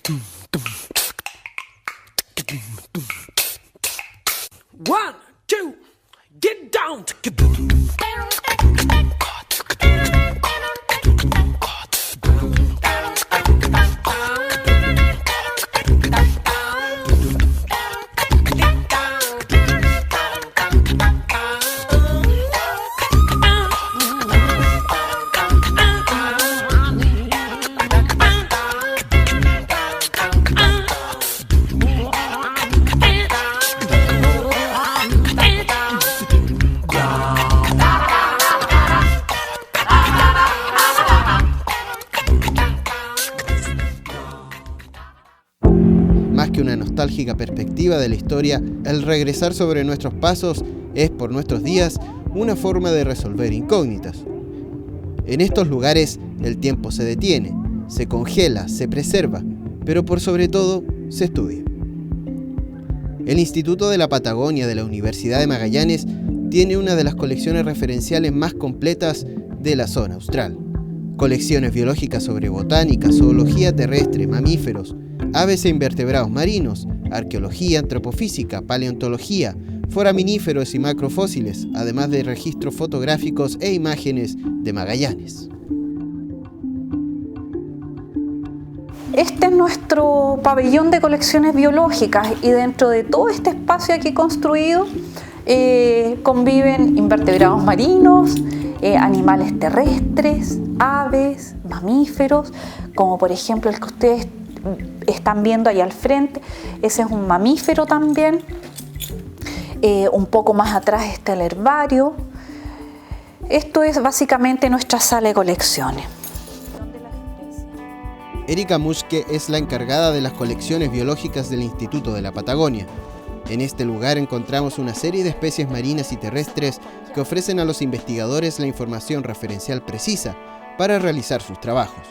One, two, get down. Más que una nostálgica perspectiva de la historia, el regresar sobre nuestros pasos es, por nuestros días, una forma de resolver incógnitas. En estos lugares, el tiempo se detiene, se congela, se preserva, pero por sobre todo, se estudia. El Instituto de la Patagonia de la Universidad de Magallanes tiene una de las colecciones referenciales más completas de la zona austral. Colecciones biológicas sobre botánica, zoología terrestre, mamíferos, aves e invertebrados marinos, arqueología, antropofísica, paleontología, foraminíferos y macrofósiles, además de registros fotográficos e imágenes de Magallanes. Este es nuestro pabellón de colecciones biológicas y dentro de todo este espacio aquí construido conviven invertebrados marinos, animales terrestres, aves, mamíferos, como por ejemplo el que ustedes están viendo ahí al frente. Ese es un mamífero también. Un poco más atrás está el herbario. Esto es básicamente nuestra sala de colecciones. Erika Muschke es la encargada de las colecciones biológicas del Instituto de la Patagonia. En este lugar encontramos una serie de especies marinas y terrestres que ofrecen a los investigadores la información referencial precisa para realizar sus trabajos.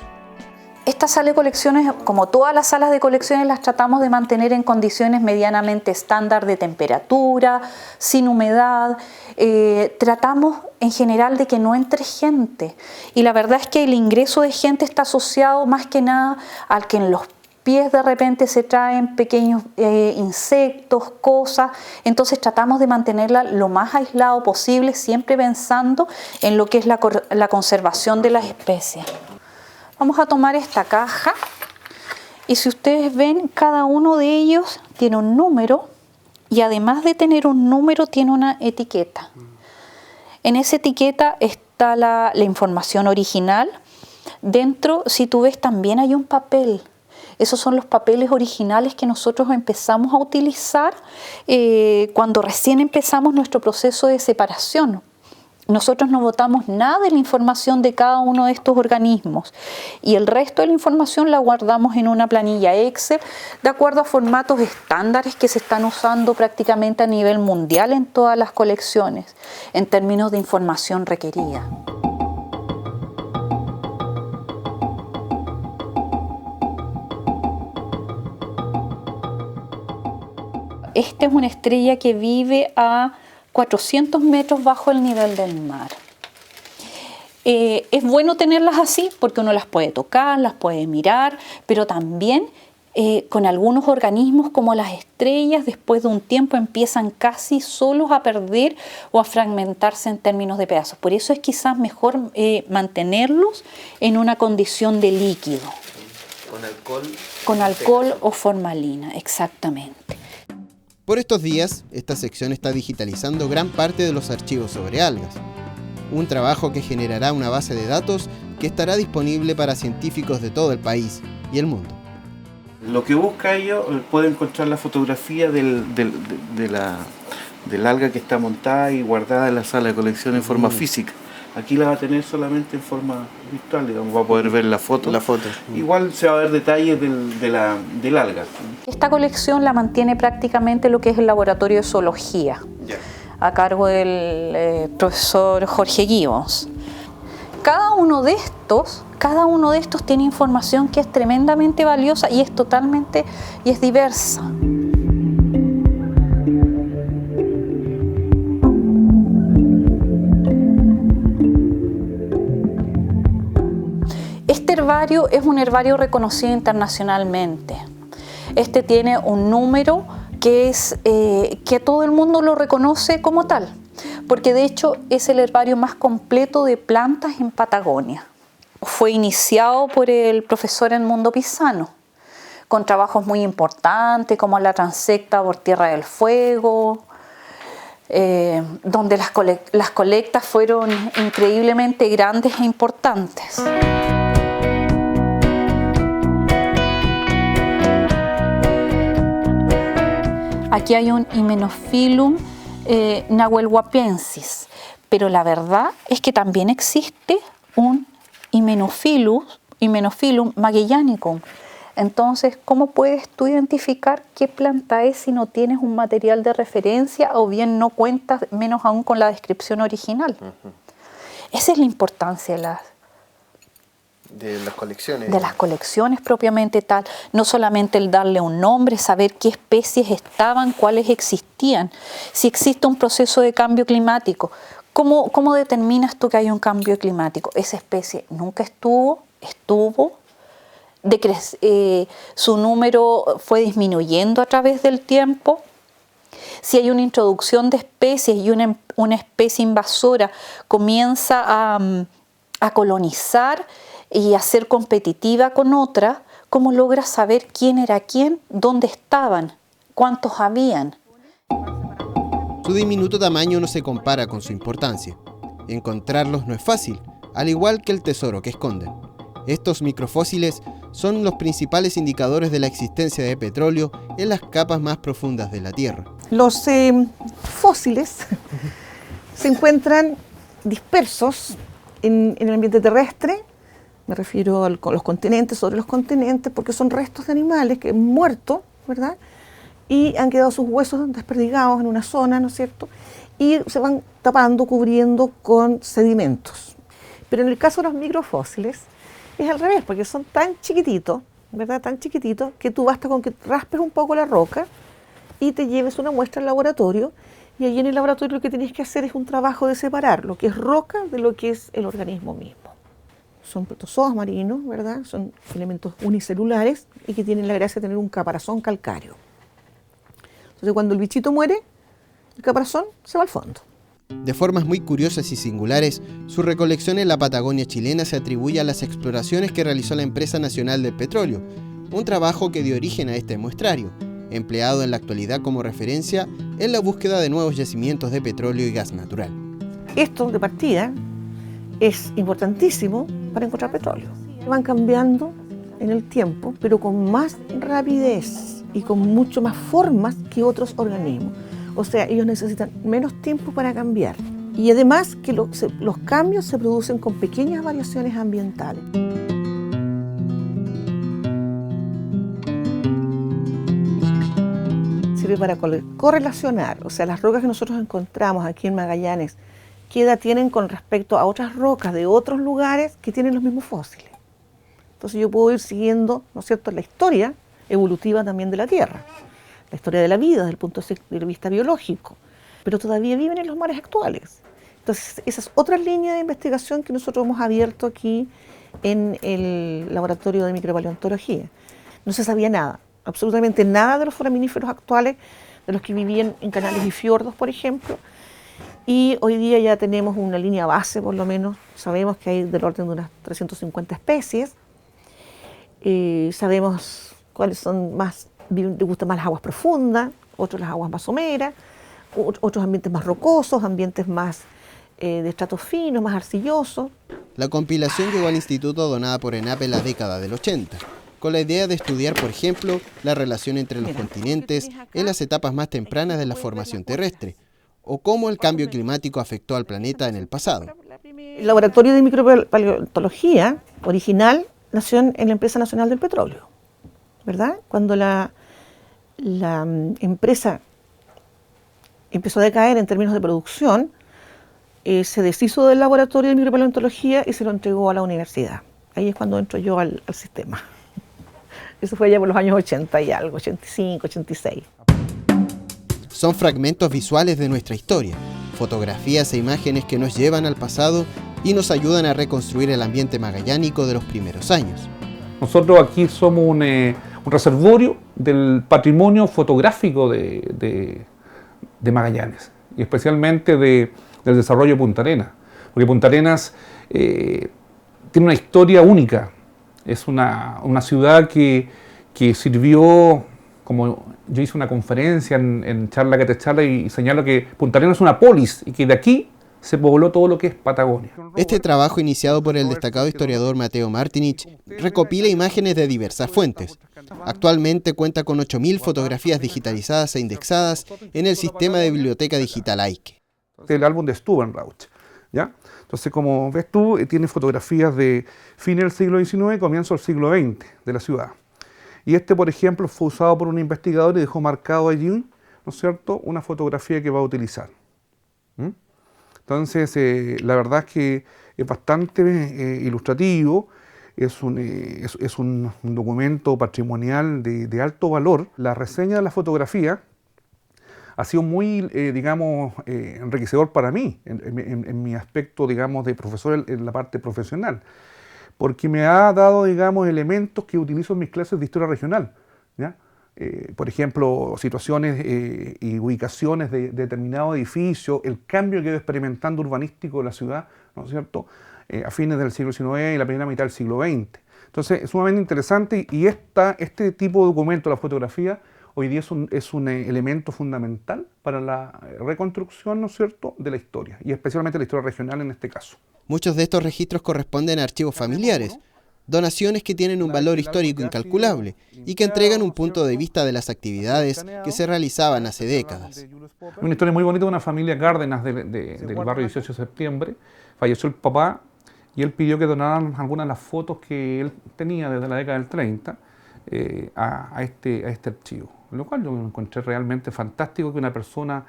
Esta sala de colecciones, como todas las salas de colecciones, las tratamos de mantener en condiciones medianamente estándar de temperatura, sin humedad. Tratamos en general de que no entre gente. Y la verdad es que el ingreso de gente está asociado más que nada al que en los pies de repente se traen pequeños insectos, cosas. Entonces tratamos de mantenerla lo más aislado posible, siempre pensando en lo que es la conservación de las especies. Vamos a tomar esta caja y si ustedes ven, cada uno de ellos tiene un número y además de tener un número tiene una etiqueta. En esa etiqueta está la información original. Dentro, si tú ves, también hay un papel. Esos son los papeles originales que nosotros empezamos a utilizar cuando recién empezamos nuestro proceso de separación. Nosotros no botamos nada de la información de cada uno de estos organismos y el resto de la información la guardamos en una planilla Excel de acuerdo a formatos estándares que se están usando prácticamente a nivel mundial en todas las colecciones en términos de información requerida. Esta es una estrella que vive a 400 metros bajo el nivel del mar. Es bueno tenerlas así porque uno las puede tocar, las puede mirar, pero también con algunos organismos como las estrellas, después de un tiempo empiezan casi solos a perder o a fragmentarse en términos de pedazos. Por eso es quizás mejor mantenerlos en una condición de líquido. ¿Con alcohol? Con alcohol o formalina, exactamente. Por estos días, esta sección está digitalizando gran parte de los archivos sobre algas. Un trabajo que generará una base de datos que estará disponible para científicos de todo el país y el mundo. Lo que busca ello, puede encontrar la fotografía del alga que está montada y guardada en la sala de colección en forma física. Aquí la va a tener solamente en forma virtual, digamos, va a poder ver la foto. Igual se va a ver detalles del alga. Esta colección la mantiene prácticamente lo que es el laboratorio de zoología, a cargo del profesor Jorge Gibbons. Cada uno de estos tiene información que es tremendamente valiosa y es diversa. Este herbario herbario es un herbario reconocido internacionalmente. Este tiene un número que todo el mundo lo reconoce como tal, porque de hecho es el herbario más completo de plantas en Patagonia. Fue iniciado por el profesor Edmundo Pisano, con trabajos muy importantes como la transecta por Tierra del Fuego, donde las colectas fueron increíblemente grandes e importantes. Aquí hay un Hymenophyllum nahuelhuapensis, pero la verdad es que también existe un Hymenophyllum magellanicum. Entonces, ¿cómo puedes tú identificar qué planta es si no tienes un material de referencia o bien no cuentas, menos aún con la descripción original? Esa es la importancia de las colecciones. De las colecciones propiamente tal. No solamente el darle un nombre, saber qué especies estaban, cuáles existían. Si existe un proceso de cambio climático, ¿cómo determinas tú que hay un cambio climático? Esa especie nunca estuvo, su número fue disminuyendo a través del tiempo. Si hay una introducción de especies y una especie invasora comienza a colonizar y a ser competitiva con otra, ¿cómo logras saber quién era quién, dónde estaban, cuántos habían? Su diminuto tamaño no se compara con su importancia. Encontrarlos no es fácil, al igual que el tesoro que esconden. Estos microfósiles son los principales indicadores de la existencia de petróleo en las capas más profundas de la Tierra. Los fósiles se encuentran dispersos en el ambiente terrestre, me refiero a los continentes, sobre los continentes, porque son restos de animales que han muerto, ¿verdad? Y han quedado sus huesos desperdigados en una zona, ¿no es cierto? Y se van tapando, cubriendo con sedimentos. Pero en el caso de los microfósiles es al revés, porque son tan chiquititos, ¿verdad? Tan chiquititos que tú basta con que raspes un poco la roca y te lleves una muestra al laboratorio, y allí en el laboratorio lo que tienes que hacer es un trabajo de separar lo que es roca de lo que es el organismo mismo. Son protozoos marinos, ¿verdad? Son elementos unicelulares y que tienen la gracia de tener un caparazón calcáreo. Entonces cuando el bichito muere, el caparazón se va al fondo. De formas muy curiosas y singulares, su recolección en la Patagonia chilena se atribuye a las exploraciones que realizó la Empresa Nacional del Petróleo, un trabajo que dio origen a este muestrario, empleado en la actualidad como referencia en la búsqueda de nuevos yacimientos de petróleo y gas natural. Esto de partida es importantísimo para encontrar petróleo. Van cambiando en el tiempo, pero con más rapidez y con mucho más formas que otros organismos. O sea, ellos necesitan menos tiempo para cambiar. Y además que los cambios se producen con pequeñas variaciones ambientales. Sirve para correlacionar, o sea, las rocas que nosotros encontramos aquí en Magallanes, ¿qué edad tienen con respecto a otras rocas de otros lugares que tienen los mismos fósiles? Entonces yo puedo ir siguiendo, ¿no es cierto?, la historia evolutiva también de la Tierra, la historia de la vida desde el punto de vista biológico, pero todavía viven en los mares actuales. Entonces esa es otra línea de investigación que nosotros hemos abierto aquí en el laboratorio de micropaleontología. No se sabía nada, absolutamente nada de los foraminíferos actuales, de los que vivían en canales y fiordos, por ejemplo. Y hoy día ya tenemos una línea base, por lo menos, sabemos que hay del orden de unas 350 especies, sabemos cuáles son más, les gustan más las aguas profundas, otros las aguas más someras, otros ambientes más rocosos, ambientes más de estratos finos, más arcillosos. La compilación llegó al instituto donada por ENAP en la década del 80, con la idea de estudiar, por ejemplo, la relación entre los continentes en las etapas más tempranas de la formación terrestre, o cómo el cambio climático afectó al planeta en el pasado. El laboratorio de micropaleontología original nació en la Empresa Nacional del Petróleo, ¿verdad? Cuando la empresa empezó a decaer en términos de producción, se deshizo del laboratorio de micropaleontología y se lo entregó a la universidad. Ahí es cuando entro yo al sistema. Eso fue ya por los años 80 y algo, 85, 86. Son fragmentos visuales de nuestra historia, fotografías e imágenes que nos llevan al pasado y nos ayudan a reconstruir el ambiente magallánico de los primeros años. Nosotros aquí somos un reservorio del patrimonio fotográfico de Magallanes, y especialmente del desarrollo de Punta Arenas, porque Punta Arenas tiene una historia única. Es una ciudad que sirvió, como yo hice una conferencia en Charla que te charla y señalo que Punta Arenas es una polis y que de aquí se pobló todo lo que es Patagonia. Este trabajo, iniciado por el destacado historiador Mateo Martinich, recopila imágenes de diversas fuentes. Actualmente cuenta con 8.000 fotografías digitalizadas e indexadas en el sistema de biblioteca digital Aike. El álbum de Stubenrauch, ¿ya? Entonces, como ves tú, tiene fotografías de fines del siglo XIX y comienzo del siglo XX de la ciudad. Y este, por ejemplo, fue usado por un investigador y dejó marcado allí, ¿no es cierto?, una fotografía que va a utilizar. Entonces, la verdad es que es bastante ilustrativo, es un documento patrimonial de alto valor. La reseña de la fotografía ha sido muy, digamos, enriquecedor para mí, en mi aspecto, digamos, de profesor en la parte profesional, porque me ha dado, digamos, elementos que utilizo en mis clases de historia regional, ¿ya? Por ejemplo, situaciones y ubicaciones de determinado edificio, el cambio que he ido experimentando urbanístico de la ciudad, ¿no es cierto?, a fines del siglo XIX y la primera mitad del siglo XX. Entonces, es sumamente interesante y este tipo de documento, la fotografía, hoy día es un elemento fundamental para la reconstrucción, ¿no es cierto?, de la historia, y especialmente la historia regional en este caso. Muchos de estos registros corresponden a archivos familiares, donaciones que tienen un valor histórico incalculable y que entregan un punto de vista de las actividades que se realizaban hace décadas. Una historia muy bonita de una familia Cárdenas del barrio 18 de septiembre. Falleció el papá y él pidió que donaran algunas de las fotos que él tenía desde la década del 30 a este archivo. Lo cual yo me encontré realmente fantástico, que una persona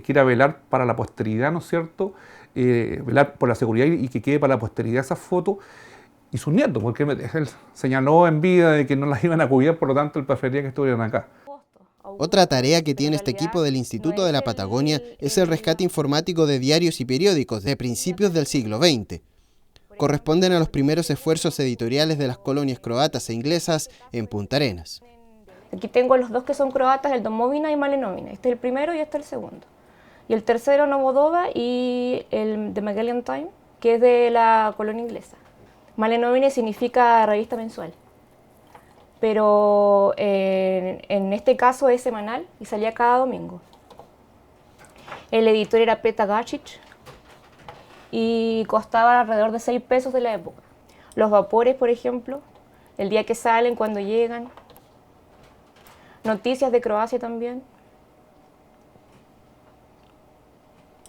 quiera velar para la posteridad, ¿no es cierto?, velar por la seguridad y que quede para la posteridad esas fotos, y sus nietos, porque él señaló en vida de que no las iban a cubrir, por lo tanto él prefería que estuvieran acá. Otra tarea que tiene este equipo del Instituto de la Patagonia es el rescate informático de diarios y periódicos de principios del siglo XX. Corresponden a los primeros esfuerzos editoriales de las colonias croatas e inglesas en Punta Arenas. Aquí tengo los dos que son croatas, el Domovina y Malenovina. Este es el primero y este es el segundo. Y el tercero, Novodova, y el de Magellan Time, que es de la colonia inglesa. Malenovina significa revista mensual, pero en este caso es semanal y salía cada domingo. El editor era Peta Gacic y costaba alrededor de 6 pesos de la época. Los vapores, por ejemplo, el día que salen, cuando llegan. Noticias de Croacia también.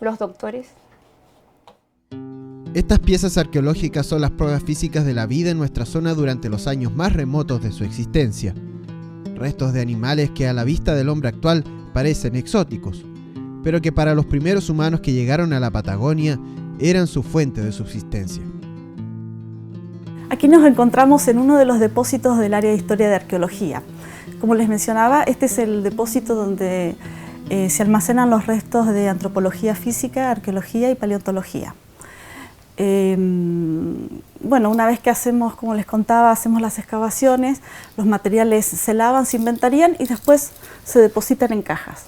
Los doctores. Estas piezas arqueológicas son las pruebas físicas de la vida en nuestra zona durante los años más remotos de su existencia. Restos de animales que a la vista del hombre actual parecen exóticos, pero que para los primeros humanos que llegaron a la Patagonia eran su fuente de subsistencia. Aquí nos encontramos en uno de los depósitos del área de Historia de Arqueología. Como les mencionaba, este es el depósito donde se almacenan los restos de antropología física, arqueología y paleontología. Bueno, una vez que hacemos, como les contaba, hacemos las excavaciones, los materiales se lavan, se inventarían y después se depositan en cajas.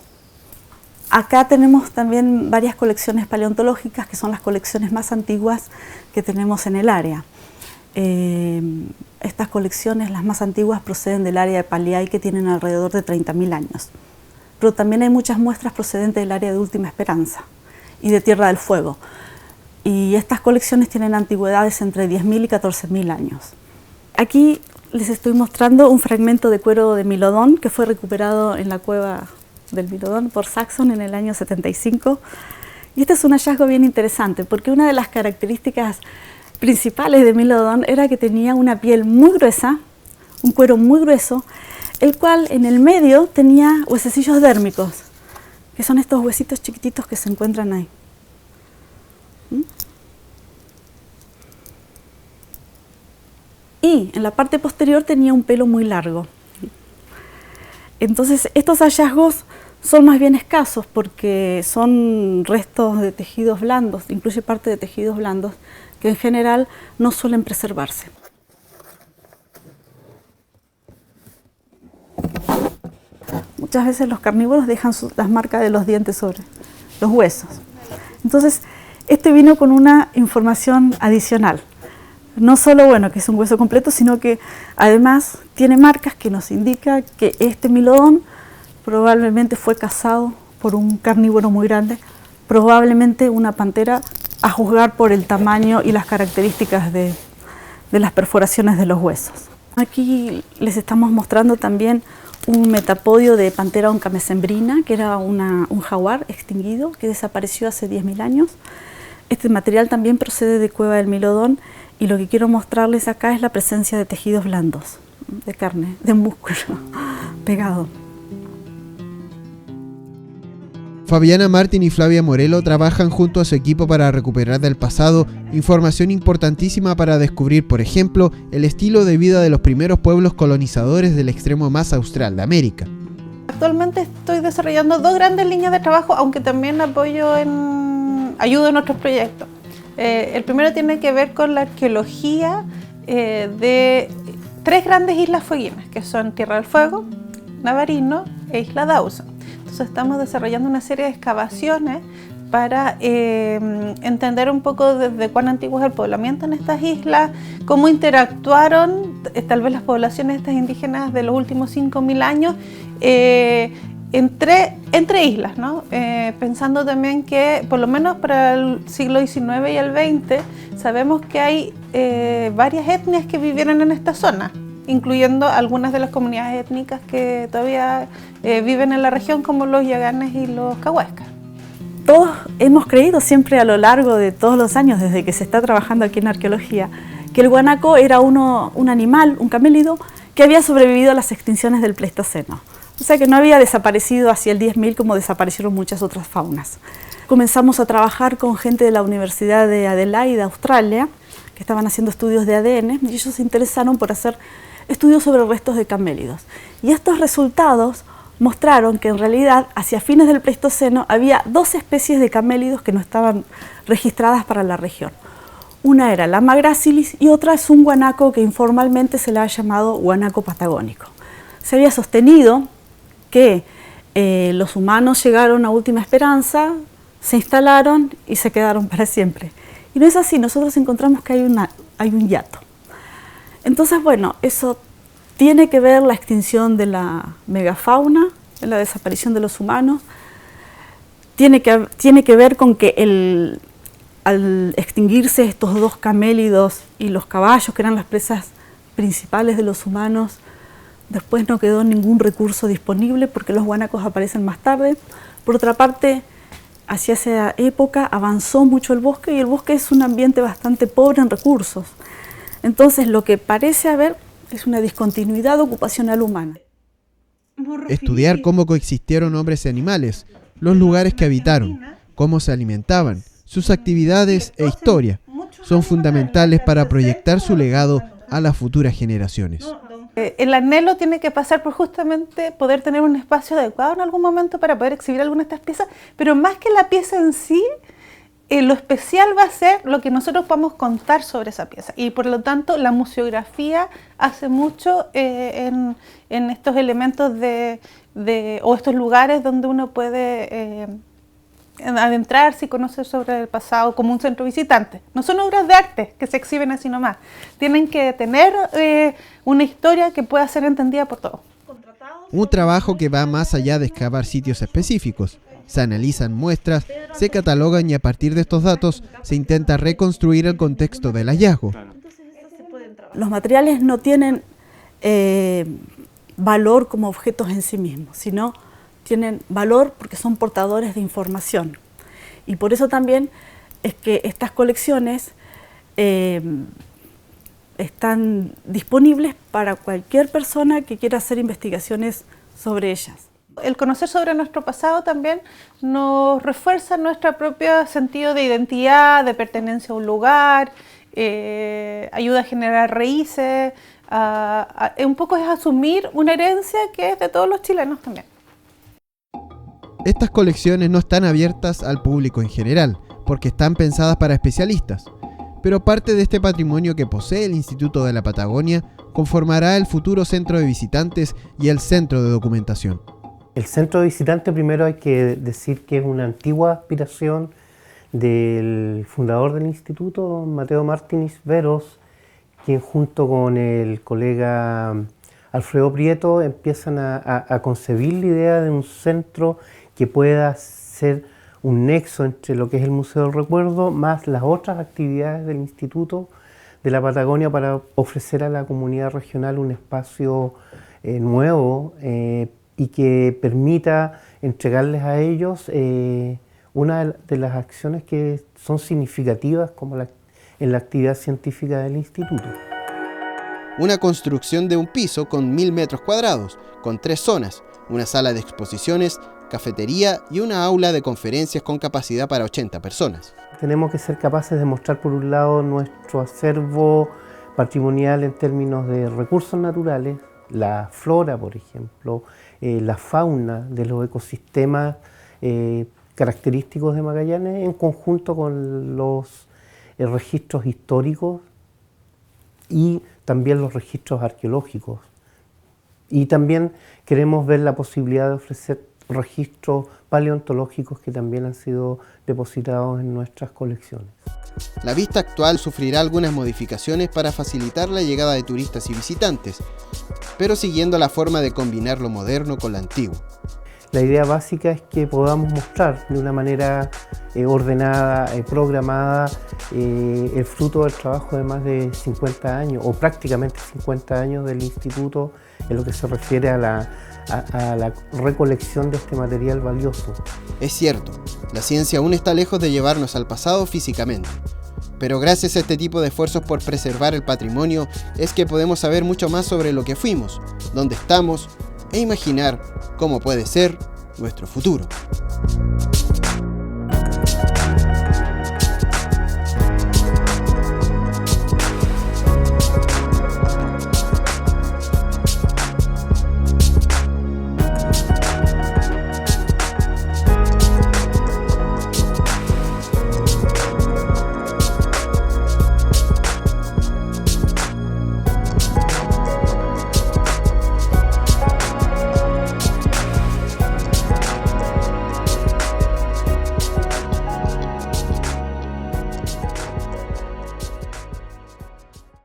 Acá tenemos también varias colecciones paleontológicas, que son las colecciones más antiguas que tenemos en el área. Estas colecciones, las más antiguas, proceden del área de Paliay, que tienen alrededor de 30.000 años. Pero también hay muchas muestras procedentes del área de Última Esperanza y de Tierra del Fuego. Y estas colecciones tienen antigüedades entre 10.000 y 14.000 años. Aquí les estoy mostrando un fragmento de cuero de Milodón que fue recuperado en la cueva del Milodón por Saxon en el año 75. Y este es un hallazgo bien interesante porque una de las características principales de Milodón era que tenía una piel muy gruesa, un cuero muy grueso, el cual en el medio tenía huesecillos dérmicos, que son estos huesitos chiquititos que se encuentran ahí. Y en la parte posterior tenía un pelo muy largo. Entonces estos hallazgos son más bien escasos porque son restos de tejidos blandos, incluye parte de tejidos blandos que en general no suelen preservarse. Muchas veces los carnívoros dejan las marcas de los dientes sobre los huesos. Entonces, este vino con una información adicional. No solo, bueno, que es un hueso completo, sino que además tiene marcas que nos indican que este milodón probablemente fue cazado por un carnívoro muy grande, probablemente una pantera, a juzgar por el tamaño y las características de las perforaciones de los huesos. Aquí les estamos mostrando también un metapodio de Panthera oncamecembrina, que era un jaguar extinguido que desapareció hace 10.000 años. Este material también procede de Cueva del Milodón, y lo que quiero mostrarles acá es la presencia de tejidos blandos, de carne, de músculo pegado. Fabiana Martín y Flavia Morelo trabajan junto a su equipo para recuperar del pasado información importantísima para descubrir, por ejemplo, el estilo de vida de los primeros pueblos colonizadores del extremo más austral de América. Actualmente estoy desarrollando 2 grandes líneas de trabajo, aunque también ayudo en otros proyectos. El primero tiene que ver con la arqueología de 3 grandes islas fueguinas, que son Tierra del Fuego, Navarino e Isla Dawson. Entonces estamos desarrollando una serie de excavaciones para entender un poco desde cuán antiguo es el poblamiento en estas islas, cómo interactuaron tal vez las poblaciones estas indígenas de los últimos 5.000 años entre islas, ¿no? Pensando también que por lo menos para el siglo XIX y el XX sabemos que hay varias etnias que vivieron en esta zona, incluyendo algunas de las comunidades étnicas que todavía viven en la región, como los yaganes y los cahuascas. Todos hemos creído siempre a lo largo de todos los años, desde que se está trabajando aquí en arqueología, que el guanaco era un animal, un camélido, que había sobrevivido a las extinciones del Pleistoceno. O sea que no había desaparecido hacia el 10.000 como desaparecieron muchas otras faunas. Comenzamos a trabajar con gente de la Universidad de Adelaide, Australia, que estaban haciendo estudios de ADN, y ellos se interesaron por hacer estudios sobre restos de camélidos. Y estos resultados mostraron que en realidad hacia fines del Pleistoceno había 2 especies de camélidos que no estaban registradas para la región. Una era Lama gracilis y otra es un guanaco que informalmente se le ha llamado guanaco patagónico. Se había sostenido que los humanos llegaron a última esperanza, se instalaron y se quedaron para siempre. Y no es así, nosotros encontramos que hay un hiato. Entonces, bueno, eso tiene que ver la extinción de la megafauna, la desaparición de los humanos, tiene que ver con que al extinguirse estos 2 camélidos y los caballos, que eran las presas principales de los humanos, después no quedó ningún recurso disponible porque los guanacos aparecen más tarde. Por otra parte, hacia esa época avanzó mucho el bosque, y el bosque es un ambiente bastante pobre en recursos. Entonces, lo que parece haber es una discontinuidad ocupacional humana. Estudiar cómo coexistieron hombres y animales, los lugares que habitaron, cómo se alimentaban, sus actividades e historia, son fundamentales para proyectar su legado a las futuras generaciones. El anhelo tiene que pasar por justamente poder tener un espacio adecuado en algún momento para poder exhibir alguna de estas piezas, pero más que la pieza en sí, lo especial va a ser lo que nosotros podamos contar sobre esa pieza, y por lo tanto la museografía hace mucho en estos elementos o estos lugares donde uno puede adentrarse y conocer sobre el pasado como un centro visitante. No son obras de arte que se exhiben así nomás, tienen que tener una historia que pueda ser entendida por todos. Un trabajo que va más allá de excavar sitios específicos. Se analizan muestras, se catalogan y a partir de estos datos se intenta reconstruir el contexto del hallazgo. Los materiales no tienen valor como objetos en sí mismos, sino tienen valor porque son portadores de información. Y por eso también es que estas colecciones están disponibles para cualquier persona que quiera hacer investigaciones sobre ellas. El conocer sobre nuestro pasado también nos refuerza nuestro propio sentido de identidad, de pertenencia a un lugar, ayuda a generar raíces, un poco es asumir una herencia que es de todos los chilenos también. Estas colecciones no están abiertas al público en general, porque están pensadas para especialistas. pero parte de este patrimonio que posee el Instituto de la Patagonia conformará el futuro centro de visitantes y el centro de documentación. El centro de visitantes, primero hay que decir que es una antigua aspiración del fundador del instituto, don Mateo Martínez Veros, quien junto con el colega Alfredo Prieto empiezan a concebir la idea de un centro que pueda ser un nexo entre lo que es el Museo del Recuerdo más las otras actividades del Instituto de la Patagonia para ofrecer a la comunidad regional un espacio nuevo y que permita entregarles a ellos una de las acciones que son significativas como en la actividad científica del Instituto. Una construcción de un piso con 1000 metros cuadrados, con 3 zonas, una sala de exposiciones, cafetería y una aula de conferencias con capacidad para 80 personas. Tenemos que ser capaces de mostrar por un lado nuestro acervo patrimonial en términos de recursos naturales, la flora, por ejemplo, la fauna de los ecosistemas característicos de Magallanes en conjunto con los registros históricos y también los registros arqueológicos. Y también queremos ver la posibilidad de ofrecer registros paleontológicos que también han sido depositados en nuestras colecciones. La vista actual sufrirá algunas modificaciones para facilitar la llegada de turistas y visitantes, pero siguiendo la forma de combinar lo moderno con lo antiguo. La idea básica es que podamos mostrar de una manera ordenada, programada, el fruto del trabajo de más de 50 años, o prácticamente 50 años del Instituto en lo que se refiere a la recolección de este material valioso. Es cierto, la ciencia aún está lejos de llevarnos al pasado físicamente, pero gracias a este tipo de esfuerzos por preservar el patrimonio es que podemos saber mucho más sobre lo que fuimos, dónde estamos e imaginar cómo puede ser nuestro futuro.